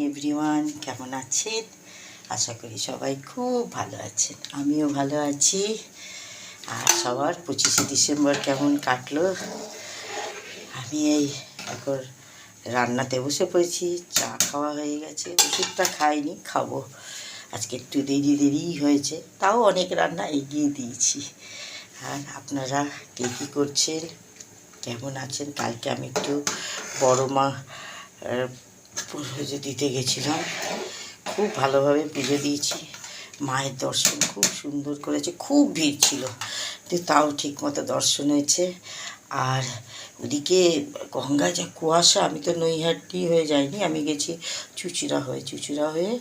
Everyone, কেমন আছেন? আশা করি সবাই খুব ভালো আছেন, আমিও ভালো আছি। আর সবার 25শে ডিসেম্বর কেমন কাটলো? আমি এই এখন রান্নাতে বসে পড়েছি। চা খাওয়া হয়ে গেছে, ওষুধটা খাইনি, খাবো। আজকে একটু দেরি হয়েছে, তাও অনেক রান্না এগিয়ে দিয়েছি। আর আপনারা কে কী করছেন, কেমন আছেন? কালকে আমি একটু বড় মা পুজো দিতে গেছিলাম, খুব ভালোভাবে পুজো দিয়েছি। মায়ের দর্শন খুব সুন্দর করেছে, খুব ভিড় ছিল, কিন্তু তাও ঠিক মতো দর্শন হয়েছে। আর ওদিকে গঙ্গায় যা কুয়াশা, আমি তো নৈহাটি হয়ে যাইনি, আমি গেছি চুচুড়া হয়ে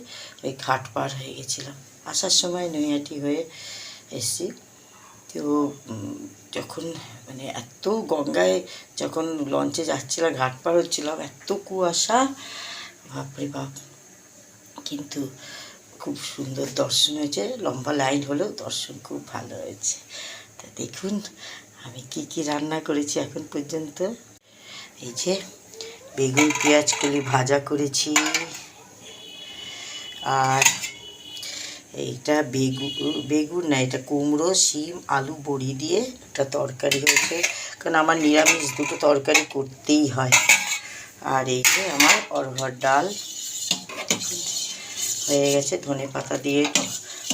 ওই ঘাট পার হয়ে গেছিলাম। আসার সময় নৈহাটি হয়ে এসেছি। তো যখন মানে এত গঙ্গায় যখন লঞ্চে যাচ্ছিলাম, ঘাট পার হচ্ছিলাম, এত কুয়াশা, বাপরে বাপ। কিন্তু খুব সুন্দর দর্শন হয়েছে, লম্বা লাইন হলেও দর্শন খুব ভালো হয়েছে। তা দেখুন আমি কি কি রান্না করেছি এখন পর্যন্ত। এই যে বেগুন পেঁয়াজ কলি ভাজা করেছি, আর এইটা বেগুন না, এটা কুমড়ো শিম আলু বড়ি দিয়ে একটা তরকারি হয়েছে, কারণ আমার নিরামিষ দুটো তরকারি করতেই হয়। আর এই যে আমার অরহর ডাল হয়ে গেছে, ধনে পাতা দিয়ে,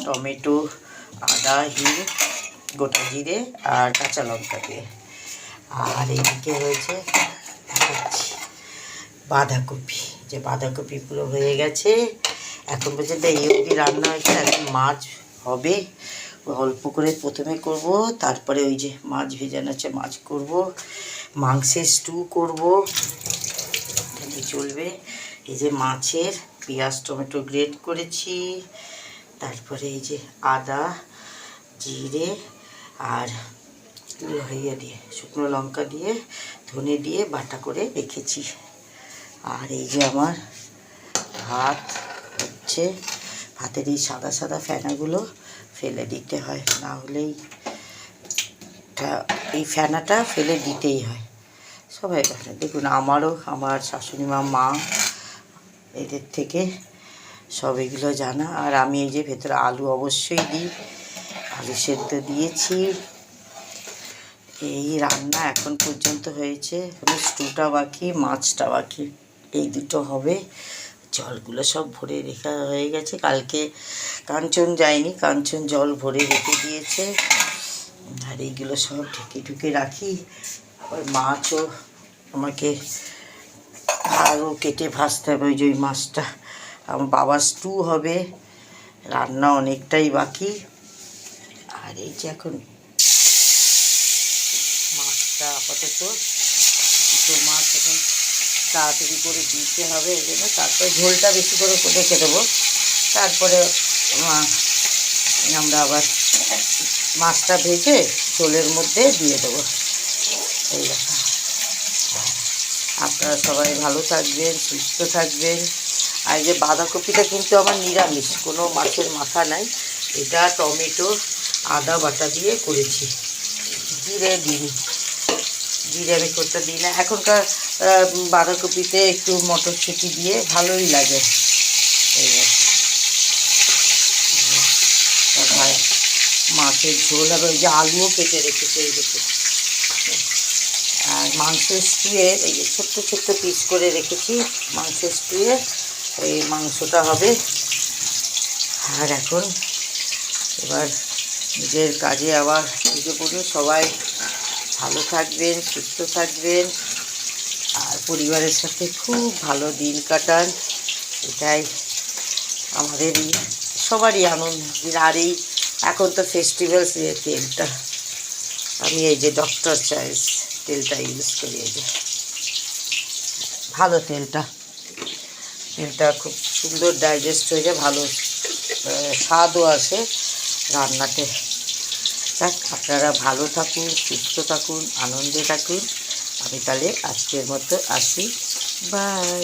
টমেটো, আদা, হিং, গোটা জিরে আর কাঁচা লঙ্কা দিয়ে। আর এইদিকে হয়েছে বাঁধাকপি, যে বাঁধাকপি পুরো হয়ে গেছে। এখন পর্যন্ত এই অবধি রান্না হয়েছে। এখন মাছ হবে, অল্প করে প্রথমে করব, তারপরে ওই যে মাছ ভেজানো আছে মাছ করব, মাংসের স্টু করব, চলবে। এই যে মাছের পেঁয়াজ টমেটো গ্রেট করেছি, তারপরে এই যে আদা জিরে আর ইয়ে দিয়ে শুকনো লঙ্কা দিয়ে ধনে দিয়ে বাটা করে রেখেছি। আর এই যে আমার ভাত হচ্ছে, ভাতের এই সাদা সাদা ফেনাগুলো ফেলে দিতে হয়, না হলেই এই ফেনাটা ফেলে দিতেই হয়। সবাই বলে, দেখুন আমারও, আমার শাশুড়ি মা এদের থেকে সব এগুলো জানা। আর আমি এই যে ভেতরে আলু অবশ্যই দিই, আলু সেদ্ধ দিয়েছি। এই রান্না এখন পর্যন্ত হয়েছে, স্টুটা বাকি, মাছটা বাকি, এই দুটো হবে। জলগুলো সব ভরে রেখা হয়ে গেছে, কালকে কাঞ্চন যায়নি, কাঞ্চন জল ভরে রেখে দিয়েছে। আর এইগুলো সব ঢেকে রাখি। আবার মাছও আমাকে আরও কেটে ভাজতে হবে, ওই যে ওই মাছটা আমার বাবার স্টু হবে। রান্না অনেকটাই বাকি। আর এই যে এখন মাছটা আপাতত, দুটো মাছ এখন তাড়াতাড়ি করে দিতে হবে, এই জন্য তারপরে ঝোলটা বেশি করে রেখে দেবো। তারপরে আমরা আবার মাছটা ভেজে ঝোলের মধ্যে দিয়ে দেবো। এই ব্যাপার। আপনারা সবাই ভালো থাকবেন, সুস্থ থাকবেন। আর যে বাঁধাকপিটা কিন্তু আমার নিরামিষ, কোনো মাছের মাথা নাই। এটা টমেটো আদা বাটা দিয়ে করেছি, জিরে দিই, জিরে আমি করতে দিই না। এখনকার বাঁধাকপিতে একটু মটরশুঁটি দিয়ে ভালোই লাগে। এইবার মাছের ঝোল হবে। ওই যে আলুও কেটে রেখেছে, এই দেখে। আর মাংসের স্টুয়ে এই যে ছোট্ট ছোট্ট পিস করে রেখেছি, মাংসের স্টুয়ে এই মাংসটা হবে। আর এখন এবার নিজের কাজে আবার ঢুকে পড়ুন। সবাই ভালো থাকবেন, সুস্থ থাকবেন, আর পরিবারের সাথে খুব ভালো দিন কাটান, এটাই আমাদের সবারই আনন্দ। আর এই এখন তো ফেস্টিভ্যালস, তেলটা আমি এই যে ডক্টর চয়েস তেলটা ইউজ করি, এই যে ভালো তেলটা খুব সুন্দর ডাইজেস্ট হয়ে যায়, ভালো স্বাদও আসে রান্নাতে। যাক, আপনারা ভালো থাকুন, সুস্থ থাকুন, আনন্দে থাকুন। আমি তাহলে আজকের মতো আসি, বাই।